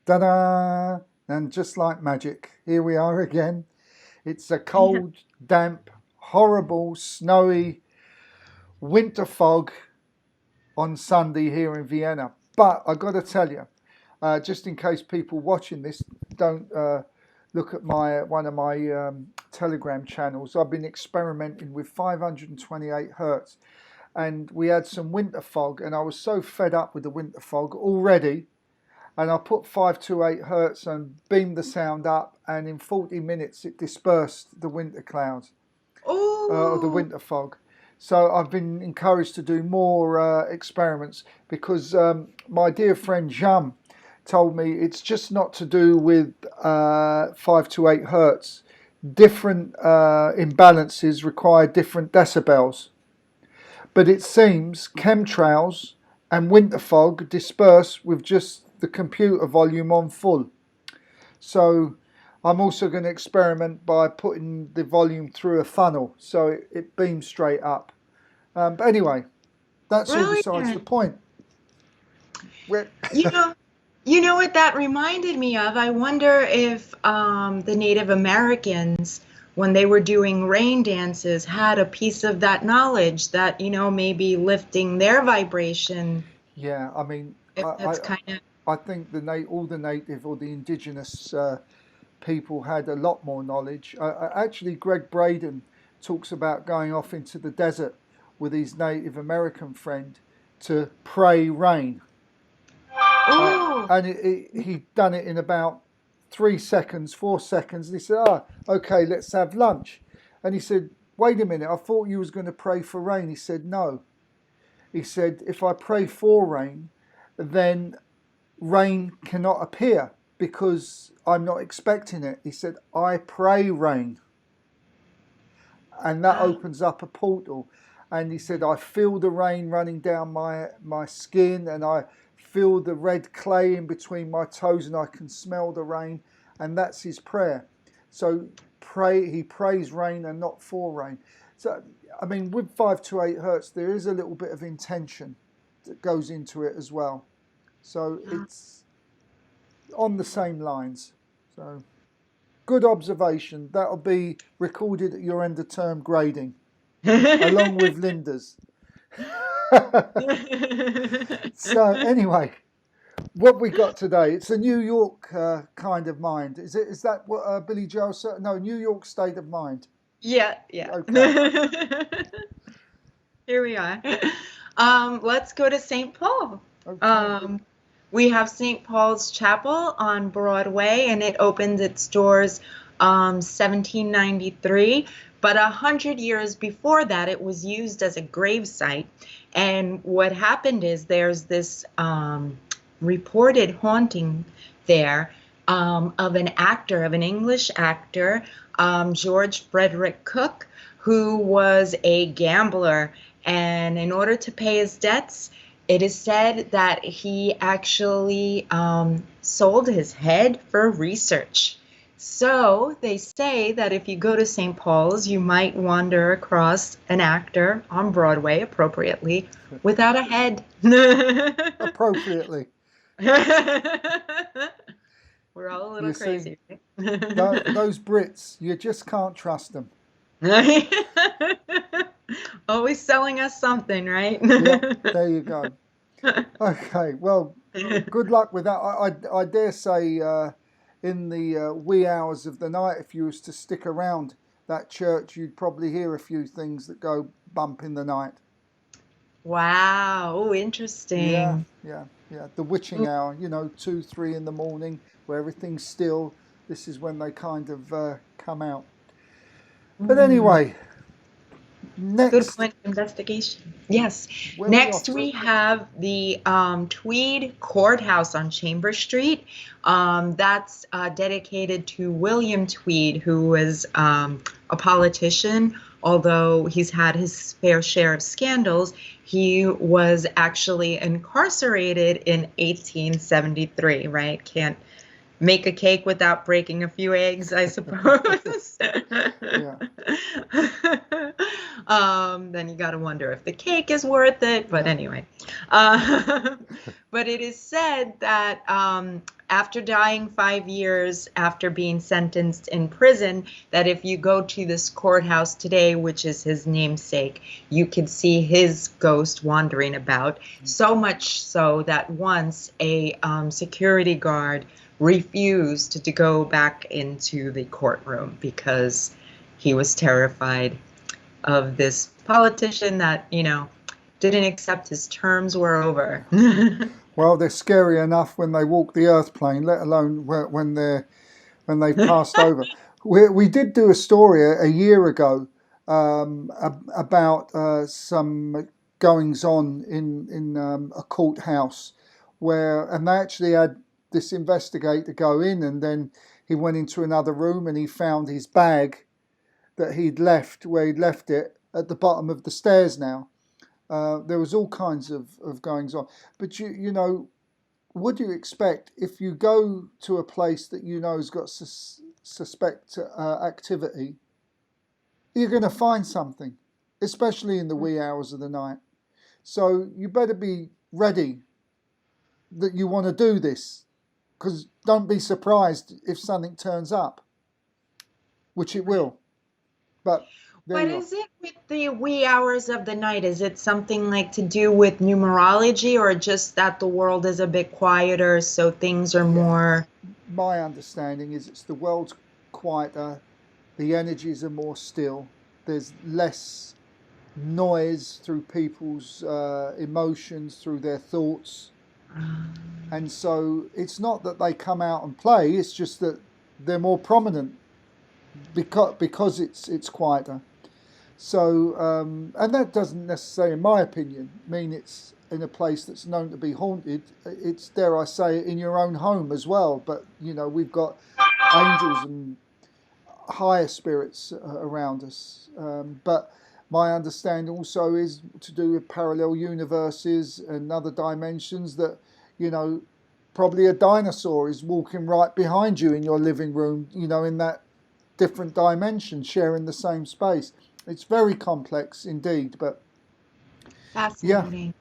Ta-da! And just like magic, here we are again. It's a Yeah. cold, damp, horrible, snowy winter fog on Sunday here in Vienna. But I got to tell you, just in case people watching this don't look at my one of my Telegram channels, I've been experimenting with 528 hertz, and we had some winter fog, and I was so fed up with the winter fog already. And I put 528 hertz and beamed the sound up, and in 40 minutes it dispersed the winter clouds or the Oh, winter fog. So I've been encouraged to do more experiments because my dear friend Jam told me it's just not to do with 528 hertz. Different imbalances require different decibels. But it seems chemtrails and winter fog disperse with just the computer volume on full. So I'm also going to experiment by putting the volume through a funnel so it beams straight up. But anyway, that's all besides the brilliant. point. We're, You know, you know what that reminded me of? I wonder if the Native Americans, when they were doing rain dances, had a piece of that knowledge that, maybe lifting their vibration, yeah, I mean, if that's kind of, I think all the native or the indigenous people had a lot more knowledge. Actually, Greg Braden talks about going off into the desert with his Native American friend to pray rain. oh, And he'd done it in about 3 seconds, 4 seconds. And he said, "Ah, okay, let's have lunch." And he said, "Wait a minute, I thought you was going to pray for rain." He said, "No." He said, "If I pray for rain, then rain cannot appear because I'm not expecting it." He said, "I pray rain, and that wow. opens up a portal." And he said, "I feel the rain running down my skin, and I feel the red clay in between my toes, and I can smell the rain." And that's his prayer. So he prays rain and not for rain. So I mean, with 528 hertz, there is a little bit of intention that goes into it as well. So it's on the same lines. So good observation. That'll be recorded at your end of term grading, along with Linda's. So anyway, what we got today? It's a New York kind of mind. Is it? Is that what Billy Joel said? No, New York state of mind. Yeah, yeah. Okay. Here we are. Let's go to St. Paul. Okay. Um, we have St. Paul's Chapel on Broadway, and it opened its doors 1793. But 100 years before that, it was used as a grave site. And what happened is there's this reported haunting there of an actor, of an English actor, George Frederick Cook, who was a gambler. And in order to pay his debts, it is said that he actually sold his head for research. So they say that if you go to St. Paul's, you might wander across an actor on Broadway, appropriately, without a head. Appropriately. We're all a You little see, crazy, right? those Brits, you just can't trust them. Always selling us something, right? Yep, there you go. Okay, well, good luck with that. I dare say in the wee hours of the night, if you was to stick around that church, you'd probably hear a few things that go bump in the night. Wow. Oh, Yeah, interesting. yeah, yeah. The witching hour, 2, 3 in the morning, where everything's still. This is when they kind of come out. But Mm. anyway, Good next, point of investigation. Yes. where are we Next, off to? we have the Tweed Courthouse on Chambers Street. That's dedicated to William Tweed, who was a politician. Although he's had his fair share of scandals, he was actually incarcerated in 1873, right? Can't make a cake without breaking a few eggs, I suppose. Yeah. Then you got to wonder if the cake is worth it. But Yeah. anyway, but it is said that after dying 5 years after being sentenced in prison, that if you go to this courthouse today, which is his namesake, you could see his ghost wandering about. So much so that once a security guard refused to go back into the courtroom because he was terrified of this politician that, didn't accept his terms were over. Well, they're scary enough when they walk the earth plane, let alone when they've passed over. We did do a story a year ago about some goings on in a courthouse and they actually had this investigator go in, and then he went into another room and he found his bag that he'd left where he'd left it at the bottom of the stairs now. There was all kinds of goings on. But you know, what do you expect if you go to a place that you know has got suspect activity? You're going to find something, especially in the wee hours of the night. So you better be ready that you want to do this, because don't be surprised if something turns up, which it will. But there What you are. is it with the wee hours of the night? Is it something like to do with numerology, or just that the world is a bit quieter, so things are Yeah, more... my understanding is it's the world's quieter, the energies are more still, there's less noise through people's emotions, through their thoughts. And so it's not that they come out and play, it's just that they're more prominent because it's quieter. So, and that doesn't necessarily, in my opinion, mean it's in a place that's known to be haunted. It's, dare I say, in your own home as well. But, you know, we've got angels and higher spirits around us. But my understanding also is to do with parallel universes and other dimensions that, you know, probably a dinosaur is walking right behind you in your living room, you know, in that different dimension, sharing the same space. It's very complex indeed, but yeah, Fascinating. yeah.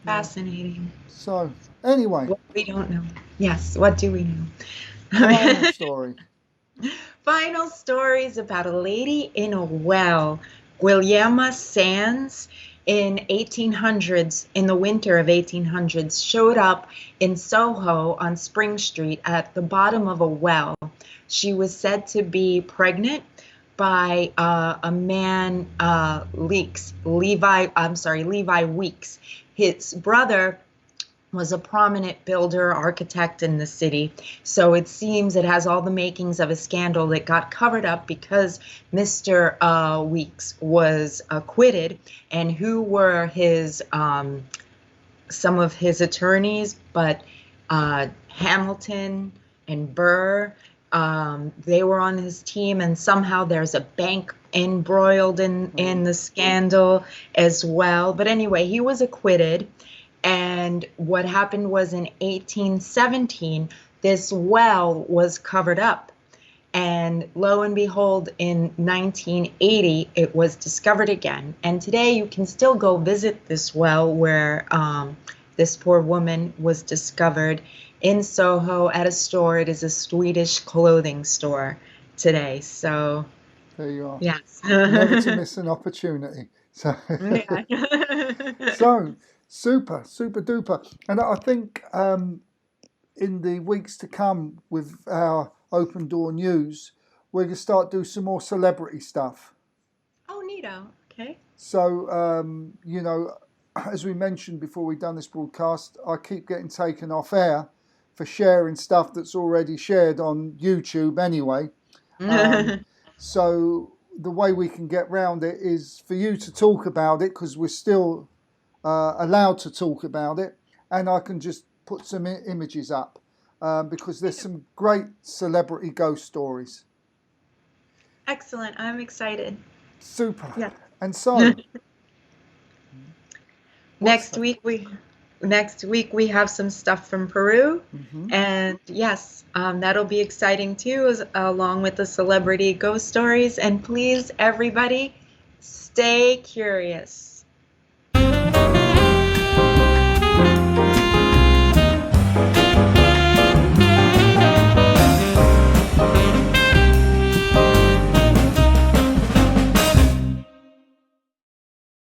Fascinating. So anyway, What we don't know. Yes, what do we final know? story. Final stories about a lady in a well. Guillerma Sands in 1800s, in the winter of 1800s, showed up in Soho on Spring Street at the bottom of a well. She was said to be pregnant by a man, Levi Weeks. His brother was a prominent builder, architect in the city. So it seems it has all the makings of a scandal that got covered up because Mr. Weeks was acquitted. And who were his some of his attorneys? But Hamilton and Burr, they were on his team, and somehow there's a bank embroiled in the scandal as well. But anyway, he was acquitted. And what happened was in 1817, this well was covered up. And lo and behold, in 1980, it was discovered again. And today you can still go visit this well where this poor woman was discovered in Soho at a store. It is a Swedish clothing store today. So, There you are. yes. Never to miss an opportunity. So, Yeah. so super, super duper. And I think in the weeks to come with our open door news, we're going to start do some more celebrity stuff. Oh, neato. Okay. So, you know, as we mentioned before we done this broadcast, I keep getting taken off air for sharing stuff that's already shared on YouTube anyway. So the way we can get round it is for you to talk about it, because we're still allowed to talk about it, and I can just put some images up because there's some great celebrity ghost stories. Excellent. I'm excited. Super. Yeah. And so, Next week next week we have some stuff from Peru. Hmm. And yes, that'll be exciting too, along with the celebrity ghost stories. And please, everybody, stay curious.